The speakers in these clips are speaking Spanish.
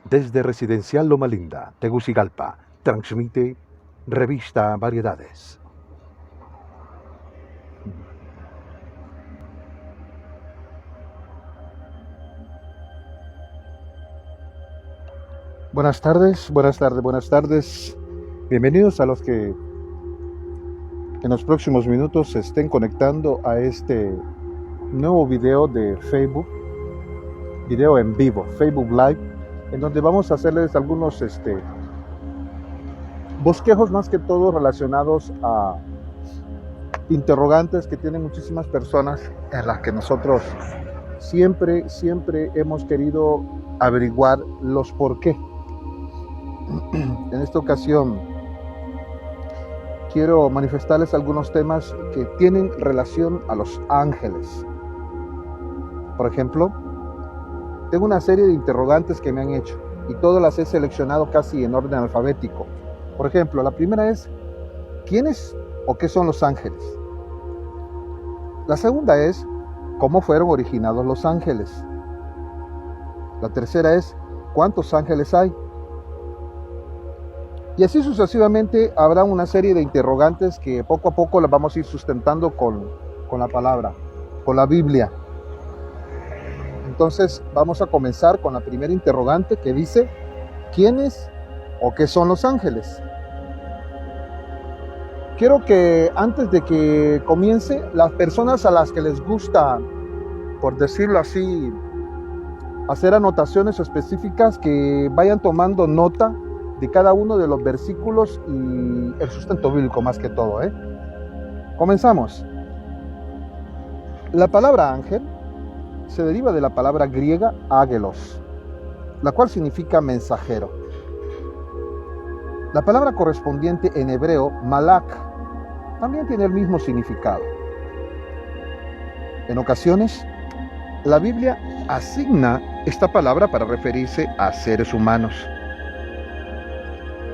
Desde Residencial Loma Linda, Tegucigalpa, transmite Revista Variedades. Buenas tardes. Bienvenidos a los que en los próximos minutos se estén conectando a este nuevo video de Facebook, video en vivo, Facebook Live, en donde vamos a hacerles algunos bosquejos, más que todo relacionados a interrogantes que tienen muchísimas personas, en las que nosotros siempre hemos querido averiguar los por qué. En esta ocasión quiero manifestarles algunos temas que tienen relación a los ángeles. Por ejemplo, tengo una serie de interrogantes que me han hecho y todas las he seleccionado casi en orden alfabético. Por ejemplo, la primera es: ¿quiénes o qué son los ángeles? La segunda es: ¿cómo fueron originados los ángeles? La tercera es: ¿cuántos ángeles hay? Y así sucesivamente habrá una serie de interrogantes que poco a poco las vamos a ir sustentando con la palabra, con la Biblia. Entonces vamos a comenzar con la primera interrogante, que dice: ¿quiénes o qué son los ángeles? Quiero que antes de que comience, las personas a las que les gusta, por decirlo así, hacer anotaciones específicas, que vayan tomando nota de cada uno de los versículos y el sustento bíblico más que todo. Comenzamos. La palabra ángel se deriva de la palabra griega ágelos, la cual significa mensajero. La palabra correspondiente en hebreo, malak, también tiene el mismo significado. En ocasiones, la Biblia asigna esta palabra para referirse a seres humanos,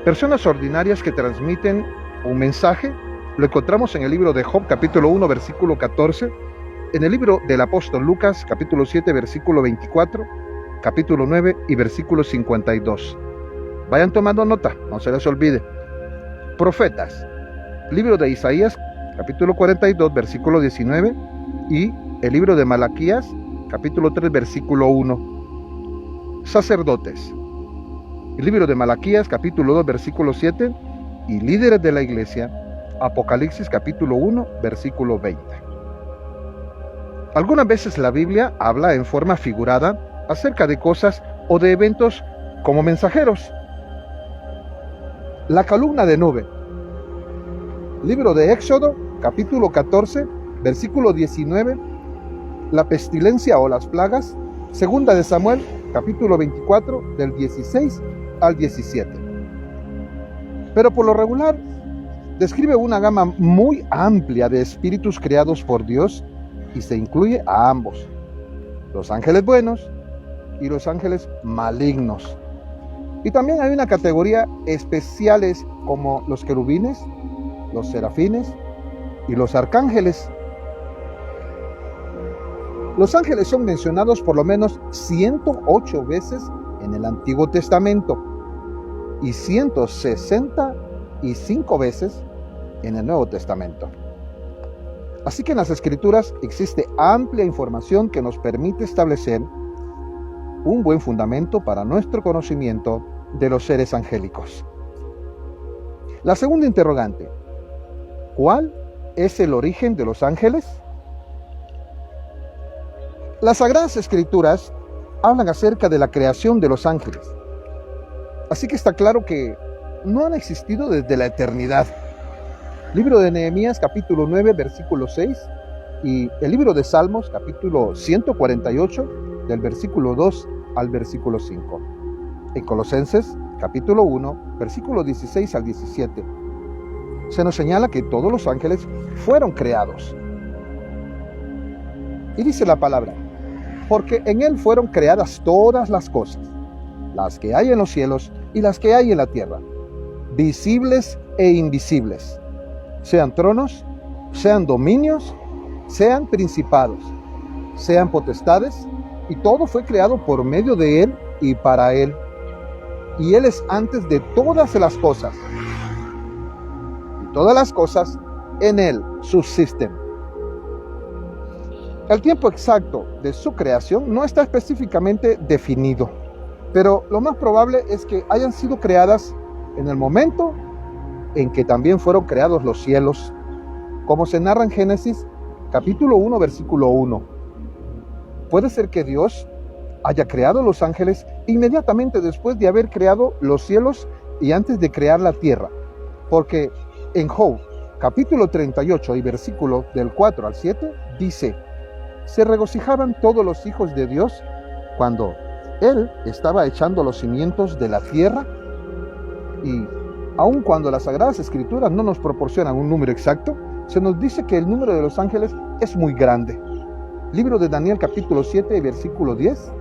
personas ordinarias que transmiten un mensaje. Lo encontramos en el libro de Job, capítulo 1, versículo 14, en el libro del apóstol Lucas, capítulo 7, versículo 24, capítulo 9 y versículo 52. Vayan tomando nota, no se les olvide. Profetas, libro de Isaías, capítulo 42, versículo 19, y el libro de Malaquías, capítulo 3, versículo 1. Sacerdotes, el libro de Malaquías, capítulo 2, versículo 7, y líderes de la iglesia, Apocalipsis, capítulo 1, versículo 20. Algunas veces la Biblia habla en forma figurada acerca de cosas o de eventos como mensajeros. La columna de nube, libro de Éxodo, capítulo 14, versículo 19, la pestilencia o las plagas, segunda de Samuel, capítulo 24, del 16 al 17. Pero por lo regular, describe una gama muy amplia de espíritus creados por Dios y se incluye a ambos, los ángeles buenos y los ángeles malignos. Y también hay una categoría especiales como los querubines, los serafines y los arcángeles. Los ángeles son mencionados por lo menos 108 veces en el Antiguo Testamento y 165 veces en el Nuevo Testamento. Así que en las Escrituras existe amplia información que nos permite establecer un buen fundamento para nuestro conocimiento de los seres angélicos. La segunda interrogante: ¿cuál es el origen de los ángeles? Las Sagradas Escrituras hablan acerca de la creación de los ángeles. Así que está claro que no han existido desde la eternidad. Libro de Nehemías, capítulo 9, versículo 6, y el libro de Salmos, capítulo 148, del versículo 2 al versículo 5. En Colosenses, capítulo 1, versículo 16 al 17, se nos señala que todos los ángeles fueron creados. Y dice la palabra: porque en él fueron creadas todas las cosas, las que hay en los cielos y las que hay en la tierra, visibles e invisibles, sean tronos, sean dominios, sean principados, sean potestades, y todo fue creado por medio de él y para él. y Él es antes de todas las cosas. Y todas las cosas en Él subsisten. El tiempo exacto de su creación no está específicamente definido, pero lo más probable es que hayan sido creadas en el momento en que también fueron creados los cielos, como se narra en Génesis capítulo 1, versículo 1. Puede ser que Dios haya creado los ángeles inmediatamente después de haber creado los cielos y antes de crear la tierra, porque en Job capítulo 38 y versículo del 4 al 7 dice: se regocijaban todos los hijos de Dios cuando Él estaba echando los cimientos de la tierra. Y aun cuando las Sagradas Escrituras no nos proporcionan un número exacto, se nos dice que el número de los ángeles es muy grande. Libro de Daniel capítulo 7 y versículo 10,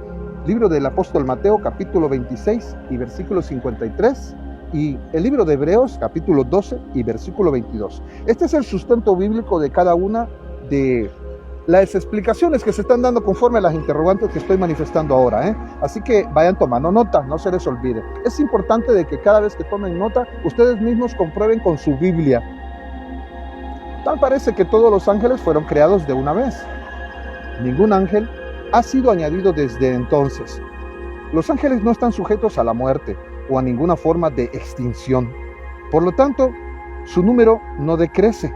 libro del apóstol Mateo capítulo 26 y versículo 53, y el libro de Hebreos capítulo 12 y versículo 22. Este es el sustento bíblico de cada una de las explicaciones que se están dando conforme a las interrogantes que estoy manifestando ahora, Así que vayan tomando nota, no se les olvide. Es importante de que cada vez que tomen nota, ustedes mismos comprueben con su Biblia. Tal parece que todos los ángeles fueron creados de una vez. Ningún ángel ha sido añadido desde entonces. Los ángeles no están sujetos a la muerte o a ninguna forma de extinción. Por lo tanto, su número no decrece.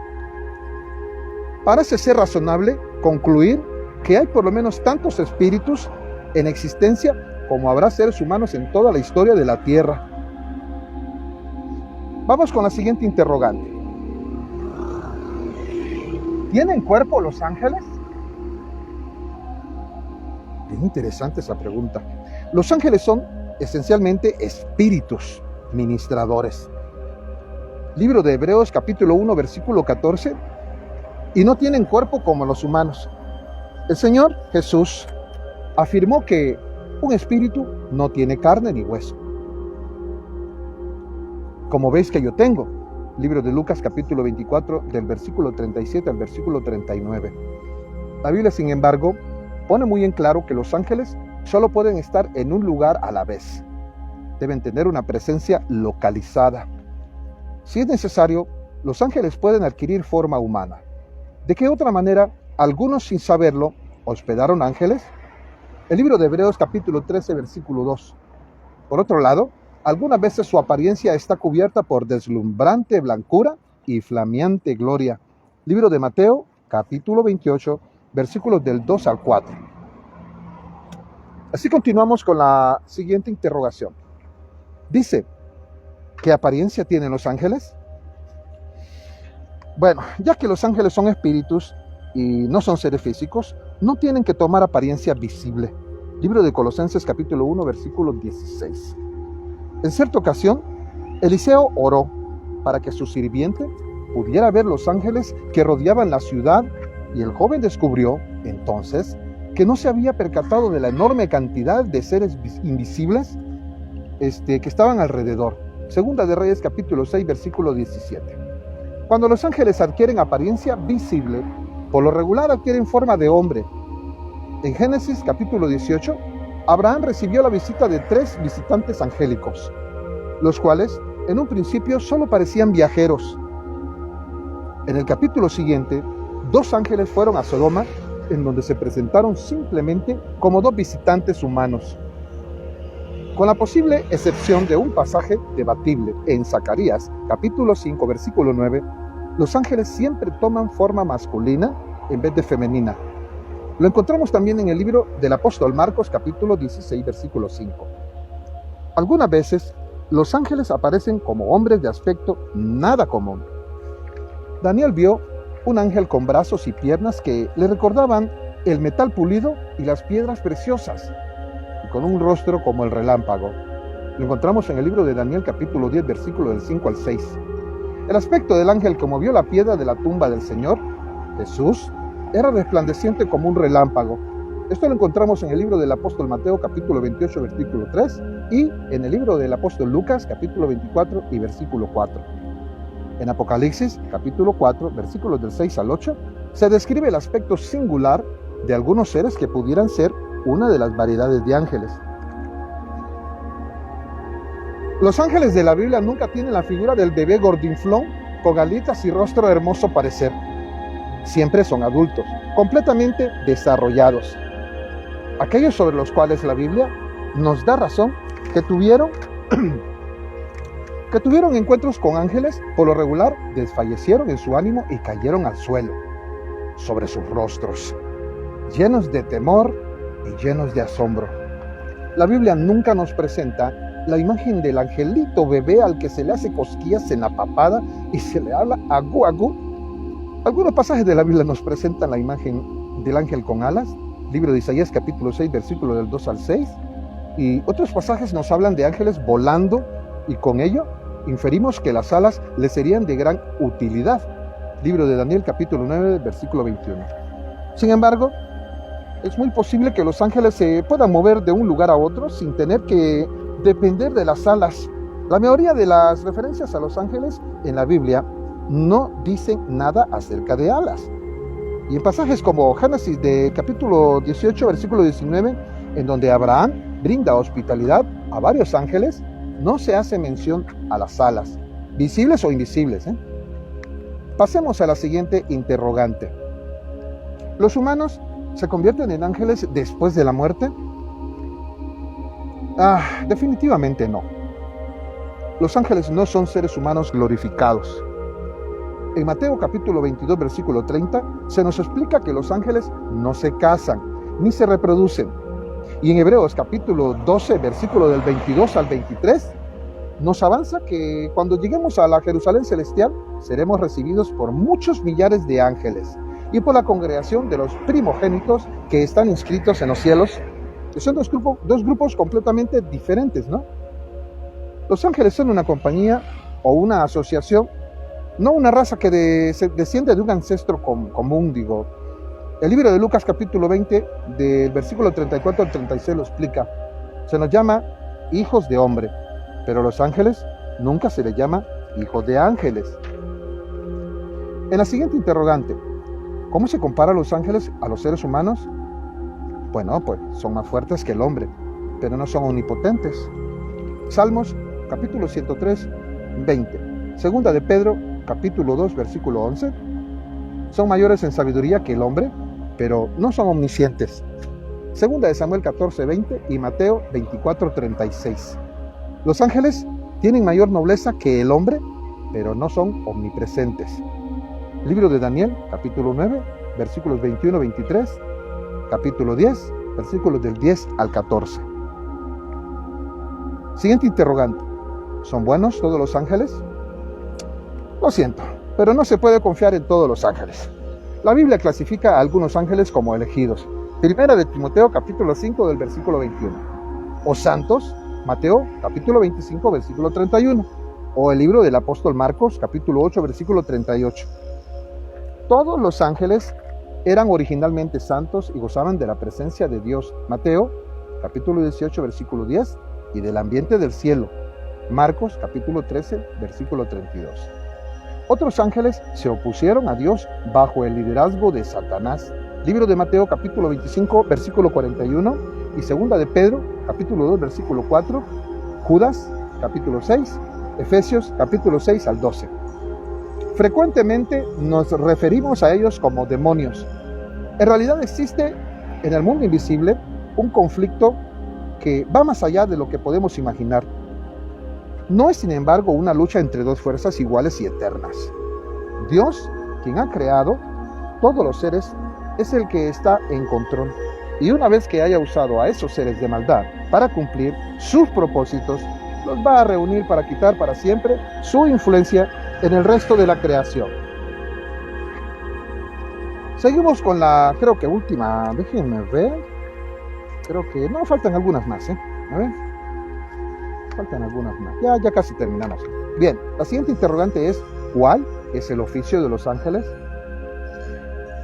Parece ser razonable concluir que hay por lo menos tantos espíritus en existencia como habrá seres humanos en toda la historia de la Tierra. Vamos con la siguiente interrogante. ¿Tienen cuerpo los ángeles? Bien interesante esa pregunta. Los ángeles son esencialmente espíritus ministradores. Libro de Hebreos capítulo 1 versículo 14. Y no tienen cuerpo como los humanos. El Señor Jesús afirmó que un espíritu no tiene carne ni hueso, como veis que yo tengo. Libro de Lucas capítulo 24 del versículo 37 al versículo 39. La Biblia, sin embargo, pone muy en claro que los ángeles solo pueden estar en un lugar a la vez. Deben tener una presencia localizada. Si es necesario, los ángeles pueden adquirir forma humana. ¿De qué otra manera algunos, sin saberlo, hospedaron ángeles? El libro de Hebreos capítulo 13 versículo 2. Por otro lado, algunas veces su apariencia está cubierta por deslumbrante blancura y flameante gloria. Libro de Mateo capítulo 28 versículos del 2 al 4. Así continuamos con la siguiente interrogación. Dice: ¿qué apariencia tienen los ángeles? Bueno, ya que los ángeles son espíritus y no son seres físicos, no tienen que tomar apariencia visible. Libro de Colosenses capítulo 1 versículo 16. En cierta ocasión, Eliseo oró para que su sirviente pudiera ver los ángeles que rodeaban la ciudad, y el joven descubrió entonces que no se había percatado de la enorme cantidad de seres invisibles que estaban alrededor. Segunda de Reyes capítulo 6 versículo 17. Cuando los ángeles adquieren apariencia visible, por lo regular adquieren forma de hombre. En Génesis capítulo 18, Abraham recibió la visita de 3 visitantes angélicos, los cuales en un principio solo parecían viajeros. En el capítulo siguiente, 2 ángeles fueron a Sodoma, en donde se presentaron simplemente como 2 visitantes humanos. Con la posible excepción de un pasaje debatible en Zacarías capítulo 5 versículo 9, los ángeles siempre toman forma masculina en vez de femenina. Lo encontramos también en el libro del apóstol Marcos capítulo 16 versículo 5. Algunas veces los ángeles aparecen como hombres de aspecto nada común. Daniel vio un ángel con brazos y piernas que le recordaban el metal pulido y las piedras preciosas, y con un rostro como el relámpago. Lo encontramos en el libro de Daniel capítulo 10 versículo del 5 al 6. El aspecto del ángel que movió la piedra de la tumba del Señor Jesús era resplandeciente como un relámpago. Esto lo encontramos en el libro del apóstol Mateo capítulo 28 versículo 3 y en el libro del apóstol Lucas capítulo 24 y versículo 4. En Apocalipsis capítulo 4 versículos del 6 al 8 se describe el aspecto singular de algunos seres que pudieran ser una de las variedades de ángeles. Los ángeles de la Biblia nunca tienen la figura del bebé gordinflón con alitas y rostro hermoso parecer. Siempre son adultos, completamente desarrollados. Aquellos sobre los cuales la Biblia nos da razón que tuvieron encuentros con ángeles, por lo regular desfallecieron en su ánimo y cayeron al suelo, sobre sus rostros, llenos de temor y llenos de asombro. La Biblia nunca nos presenta la imagen del angelito bebé al que se le hace cosquillas en la papada y se le habla agú agú. Algunos pasajes de la Biblia nos presentan la imagen del ángel con alas, libro de Isaías capítulo 6, versículo del 2 al 6, y otros pasajes nos hablan de ángeles volando, y con ello inferimos que las alas le serían de gran utilidad, libro de Daniel capítulo 9, versículo 21. Sin embargo, es muy posible que los ángeles se puedan mover de un lugar a otro sin tener que depender de las alas. La mayoría de las referencias a los ángeles en la Biblia no dicen nada acerca de alas. Y en pasajes como Génesis de capítulo 18, versículo 19, en donde Abraham brinda hospitalidad a varios ángeles, no se hace mención a las alas, visibles o invisibles. Pasemos a la siguiente interrogante. ¿Los humanos se convierten en ángeles después de la muerte? Definitivamente no. Los ángeles no son seres humanos glorificados. En Mateo capítulo 22, versículo 30, se nos explica que los ángeles no se casan, ni se reproducen. Y en Hebreos capítulo 12, versículo del 22 al 23, nos avanza que cuando lleguemos a la Jerusalén celestial, seremos recibidos por muchos millares de ángeles y por la congregación de los primogénitos que están inscritos en los cielos, que son dos grupos completamente diferentes, ¿no? Los ángeles son una compañía o una asociación, no una raza que desciende de un ancestro común, digo. El libro de Lucas capítulo 20, del versículo 34 al 36 lo explica. Se nos llama hijos de hombre, pero a los ángeles nunca se les llama hijos de ángeles. En la siguiente interrogante, ¿cómo se compara a los ángeles a los seres humanos? Bueno, pues son más fuertes que el hombre, pero no son omnipotentes. Salmos capítulo 103, 20. Segunda de Pedro capítulo 2, versículo 11. Son mayores en sabiduría que el hombre, pero no son omniscientes. Segunda de Samuel 14, 20 y Mateo 24, 36. Los ángeles tienen mayor nobleza que el hombre, pero no son omnipresentes. Libro de Daniel, capítulo 9, versículos 21, 23, capítulo 10, versículos del 10 al 14. Siguiente interrogante. ¿Son buenos todos los ángeles? Lo siento, pero no se puede confiar en todos los ángeles. La Biblia clasifica a algunos ángeles como elegidos. Primera de Timoteo, capítulo 5, del versículo 21. O santos, Mateo, capítulo 25, versículo 31. O el libro del apóstol Marcos, capítulo 8, versículo 38. Todos los ángeles eran originalmente santos y gozaban de la presencia de Dios. Mateo, capítulo 18, versículo 10, y del ambiente del cielo. Marcos, capítulo 13, versículo 32. Otros ángeles se opusieron a Dios bajo el liderazgo de Satanás. Libro de Mateo, capítulo 25, versículo 41, y segunda de Pedro, capítulo 2, versículo 4, Judas, capítulo 6, Efesios, capítulo 6 al 12. Frecuentemente nos referimos a ellos como demonios. En realidad existe en el mundo invisible un conflicto que va más allá de lo que podemos imaginar. No es, sin embargo, una lucha entre dos fuerzas iguales y eternas. Dios, quien ha creado todos los seres, es el que está en control. Y una vez que haya usado a esos seres de maldad para cumplir sus propósitos, los va a reunir para quitar para siempre su influencia en el resto de la creación. Seguimos con la, creo que última, déjenme ver. Creo que, no, faltan algunas más, A ver. Faltan algunas más. Ya casi terminamos. Bien, la siguiente interrogante es, ¿cuál es el oficio de los ángeles?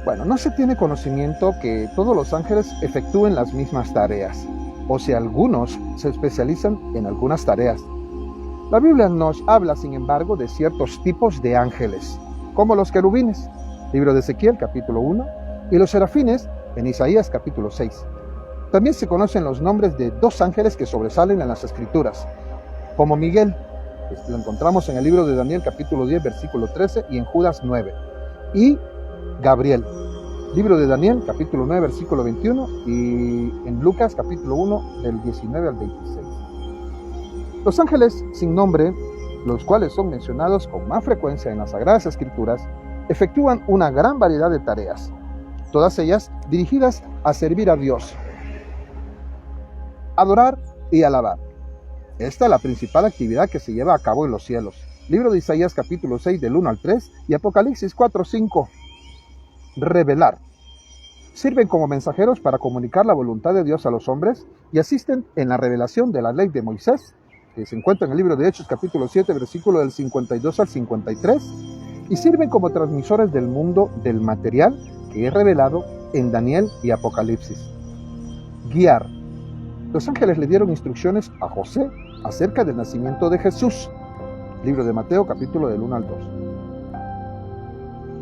Bueno, no se tiene conocimiento que todos los ángeles efectúen las mismas tareas, o si algunos se especializan en algunas tareas. La Biblia nos habla, sin embargo, de ciertos tipos de ángeles, como los querubines, libro de Ezequiel, capítulo 1, y los serafines, en Isaías, capítulo 6. También se conocen los nombres de dos ángeles que sobresalen en las Escrituras. como Miguel. Lo encontramos en el libro de Daniel capítulo 10 versículo 13 y en Judas 9. Y Gabriel, libro de Daniel capítulo 9 versículo 21 y en Lucas capítulo 1 del 19 al 26. Los ángeles sin nombre, los cuales son mencionados con más frecuencia en las Sagradas Escrituras, efectúan una gran variedad de tareas, todas ellas dirigidas a servir a Dios, adorar y alabar. Esta es la principal actividad que se lleva a cabo en los cielos. Libro de Isaías capítulo 6 del 1 al 3 y Apocalipsis 4, 5. Revelar. Sirven como mensajeros para comunicar la voluntad de Dios a los hombres y asisten en la revelación de la ley de Moisés, que se encuentra en el libro de Hechos capítulo 7 versículo del 52 al 53, y sirven como transmisores del mundo del material que es revelado en Daniel y Apocalipsis. Guiar. Los ángeles le dieron instrucciones a José acerca del nacimiento de Jesús. Libro de Mateo, capítulo del 1 al 2.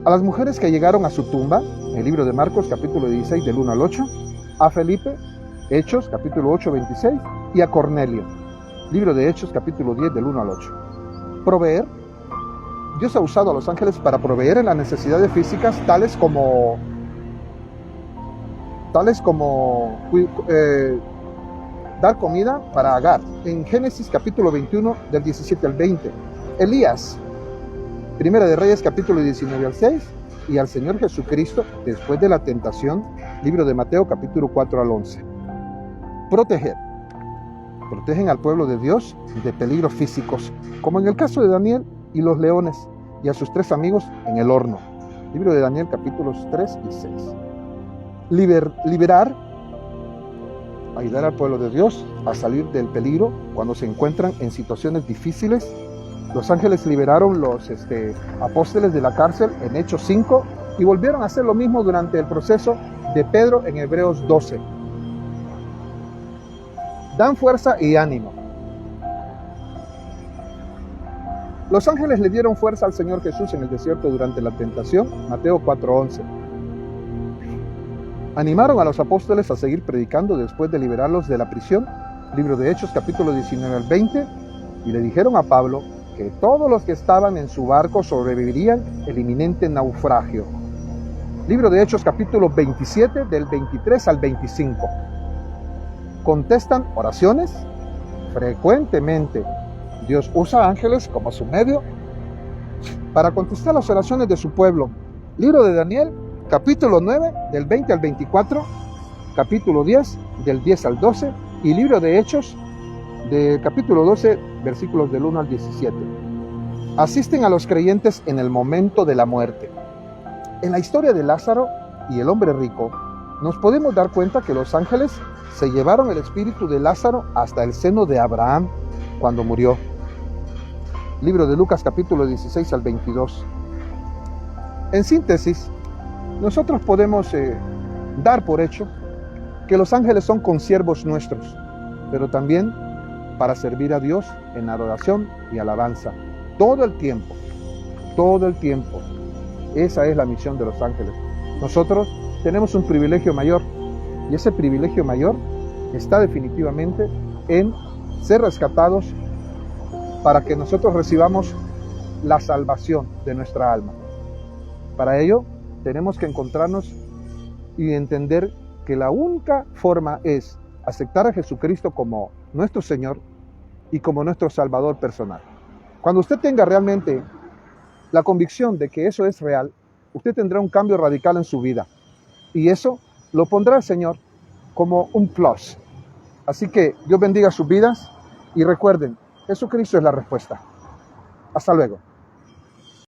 A las mujeres que llegaron a su tumba, el libro de Marcos, capítulo 16, del 1 al 8. A Felipe, Hechos, capítulo 8, 26. Y a Cornelio, libro de Hechos, capítulo 10, del 1 al 8. Proveer. Dios ha usado a los ángeles para proveer en las necesidades físicas tales como dar comida para Agar, en Génesis capítulo 21 del 17 al 20. Elías, Primera de Reyes capítulo 19 al 6, y al Señor Jesucristo después de la tentación, libro de Mateo capítulo 4 al 11. Proteger. Protegen al pueblo de Dios de peligros físicos, como en el caso de Daniel y los leones, y a sus 3 amigos en el horno. Libro de Daniel capítulos 3 y 6. Liberar. Ayudar al pueblo de Dios a salir del peligro cuando se encuentran en situaciones difíciles. Los ángeles liberaron los apóstoles de la cárcel en Hechos 5 y volvieron a hacer lo mismo durante el proceso de Pedro en Hebreos 12. Dan fuerza y ánimo. Los ángeles le dieron fuerza al Señor Jesús en el desierto durante la tentación, Mateo 4:11. Animaron a los apóstoles a seguir predicando después de liberarlos de la prisión, libro de Hechos capítulo 19 al 20, y le dijeron a Pablo que todos los que estaban en su barco sobrevivirían el inminente naufragio. Libro de Hechos capítulo 27 del 23 al 25. Contestan oraciones frecuentemente. Dios usa ángeles como su medio para contestar las oraciones de su pueblo. Libro de Daniel capítulo 9 del 20 al 24, capítulo 10 del 10 al 12 y libro de Hechos de capítulo 12 versículos del 1 al 17. Asisten a los creyentes en el momento de la muerte. En la historia de Lázaro y el hombre rico, nos podemos dar cuenta que los ángeles se llevaron el espíritu de Lázaro hasta el seno de Abraham cuando murió. Libro de Lucas capítulo 16 al 22. En síntesis, nosotros podemos dar por hecho que los ángeles son consiervos nuestros, pero también para servir a Dios en adoración y alabanza. Todo el tiempo. Esa es la misión de los ángeles. Nosotros tenemos un privilegio mayor, y ese privilegio mayor está definitivamente en ser rescatados para que nosotros recibamos la salvación de nuestra alma. Para ello, tenemos que encontrarnos y entender que la única forma es aceptar a Jesucristo como nuestro Señor y como nuestro Salvador personal. Cuando usted tenga realmente la convicción de que eso es real, usted tendrá un cambio radical en su vida. Y eso lo pondrá el Señor como un plus. Así que Dios bendiga sus vidas y recuerden, Jesucristo es la respuesta. Hasta luego.